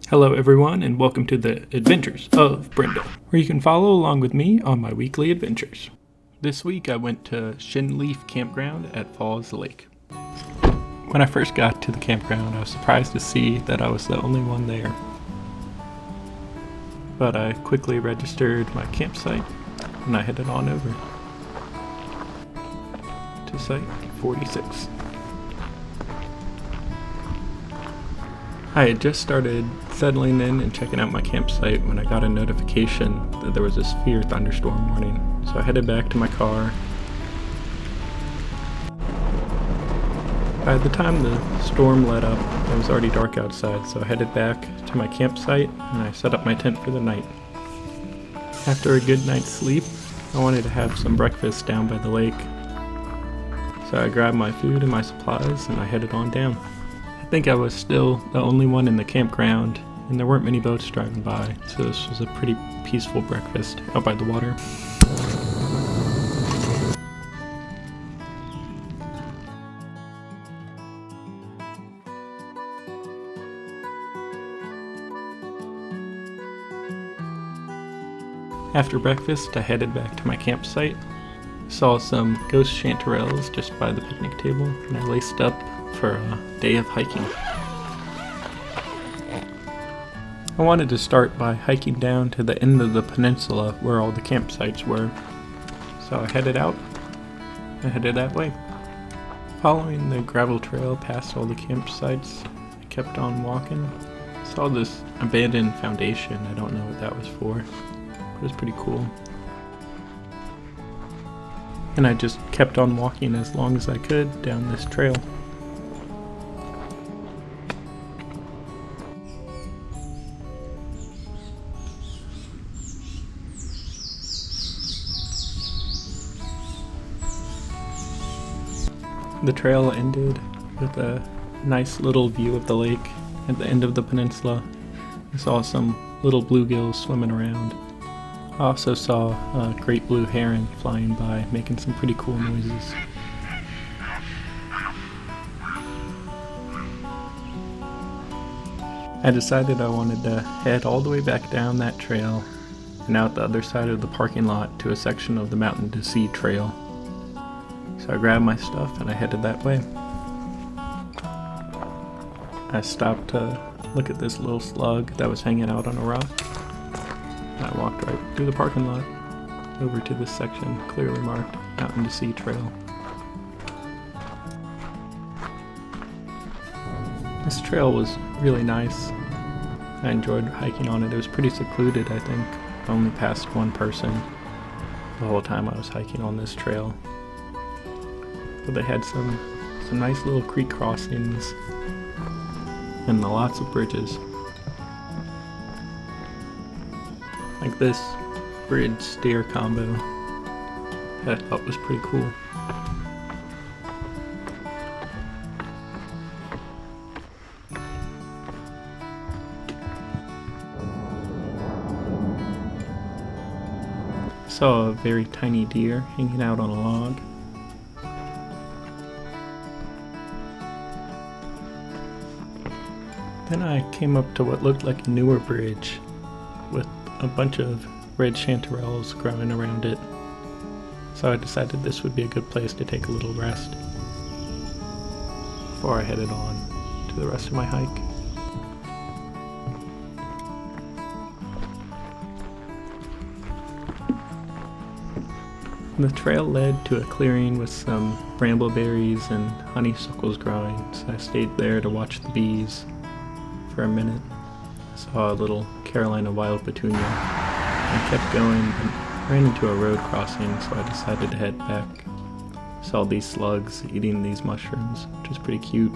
Hello everyone and welcome to the Adventures of Brendo, where you can follow along with me on my weekly adventures. This week I went to Shinleaf Campground at Falls Lake. When I first got to the campground, I was surprised to see that I was the only one there. But I quickly registered my campsite and I headed on over to site 46. I had just started settling in and checking out my campsite when I got a notification that there was a severe thunderstorm warning. So I headed back to my car. By the time the storm let up, it was already dark outside, so I headed back to my campsite and I set up my tent for the night. After a good night's sleep, I wanted to have some breakfast down by the lake. So I grabbed my food and my supplies and I headed on down. I think I was still the only one in the campground, and there weren't many boats driving by, so this was a pretty peaceful breakfast out by the water. After breakfast, I headed back to my campsite. Saw some ghost chanterelles just by the picnic table, and I laced up for a day of hiking. I wanted to start by hiking down to the end of the peninsula where all the campsites were, so I headed out and headed that way. Following the gravel trail past all the campsites, I kept on walking. Saw this abandoned foundation. I don't know what that was for, but it was pretty cool. And I just kept on walking as long as I could down this trail. The trail ended with a nice little view of the lake at the end of the peninsula. I saw some little bluegills swimming around. I also saw a great blue heron flying by, making some pretty cool noises. I decided I wanted to head all the way back down that trail and out the other side of the parking lot to a section of the Mountain to Sea trail. So I grabbed my stuff and I headed that way. I stopped to look at this little slug that was hanging out on a rock. I walked right through the parking lot over to this section clearly marked Mountain to Sea Trail. This trail was really nice. I enjoyed hiking on it. It was pretty secluded, I think. I only passed one person the whole time I was hiking on this trail. But they had some nice little creek crossings and lots of bridges. Like this bridge stair combo that I thought was pretty cool. Saw a very tiny deer hanging out on a log. Then I came up to what looked like a newer bridge with a bunch of red chanterelles growing around it. So I decided this would be a good place to take a little rest before I headed on to the rest of my hike. The trail led to a clearing with some brambleberries and honeysuckles growing, so I stayed there to watch the bees for a minute. I saw a little Carolina wild petunia. I kept going and ran into a road crossing, so I decided to head back. Saw these slugs eating these mushrooms, which was pretty cute.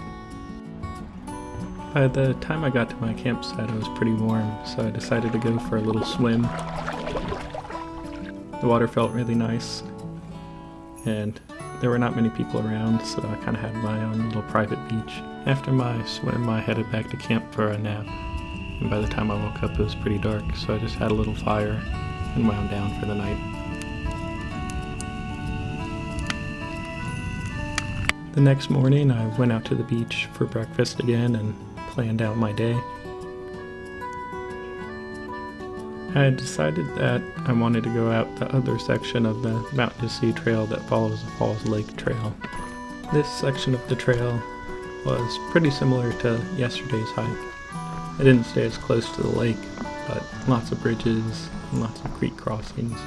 By the time I got to my campsite, it was pretty warm, so I decided to go for a little swim. The water felt really nice, and there were not many people around, so I kind of had my own little private beach. After my swim, I headed back to camp for a nap, and by the time I woke up, it was pretty dark, so I just had a little fire and wound down for the night. The next morning, I went out to the beach for breakfast again and planned out my day. I had decided that I wanted to go out the other section of the Mountain to Sea trail that follows the Falls Lake Trail. This section of the trail was pretty similar to yesterday's hike. I didn't stay as close to the lake, but lots of bridges and lots of creek crossings.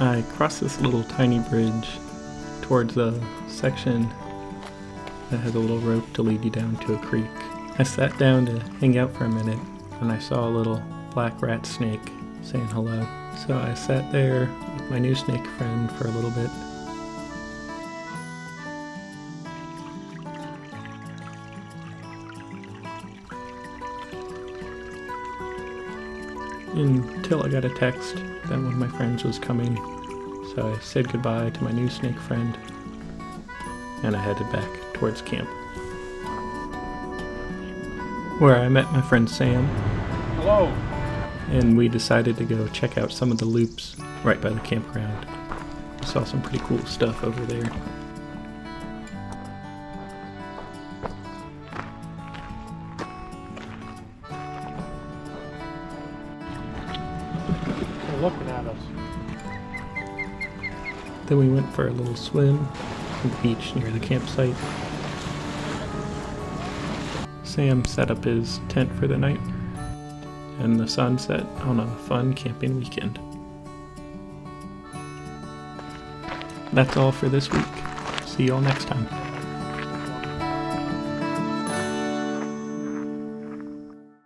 I crossed this little tiny bridge towards a section that has a little rope to lead you down to a creek. I sat down to hang out for a minute and I saw a little black rat snake saying hello. So I sat there with my new snake friend for a little bit. Until I got a text that one of my friends was coming. So I said goodbye to my new snake friend and I headed back towards camp, where I met my friend Sam. Hello. And we decided to go check out some of the loops right by the campground. We saw some pretty cool stuff over there. They're looking at us. Then we went for a little swim on the beach near the campsite. Sam set up his tent for the night, and the sun set on a fun camping weekend. That's all for this week. See you all next time.